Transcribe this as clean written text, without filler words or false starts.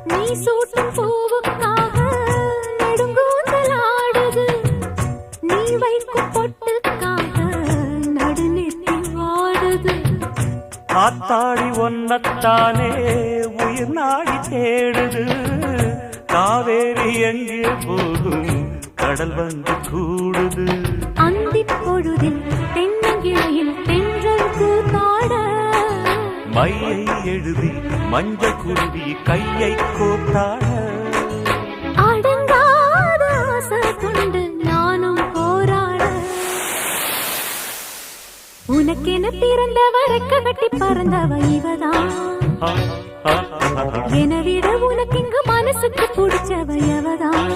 நீ சூட்டும் பூவுக்காக நெடுங்கூந்தல் ஆடுது. நீ வைக்கும் பொட்டுக்காக நடுநெத்தி வாடுது. ஆத்தாடி ஒன்னத்தானே உயிர் நாடி தேடுது. காவேரி எங்கே போகும் கடல் வந்து கூடுது. அந்திப் பொழுதில் தென்னங்கிளையில் தென்றல் கூத்தாட மையை எழுதி மஞ்சள் குருவி கையை கோத்தாட அடங்காத ஆசை கொண்டு நானும் போராட. உனக்கென பிறந்தவ ரெக்க கட்டி பறந்தவ இவதான். என விட உனக்கு இங்கு மனசுக்கு பிடிச்சவ எவதான்.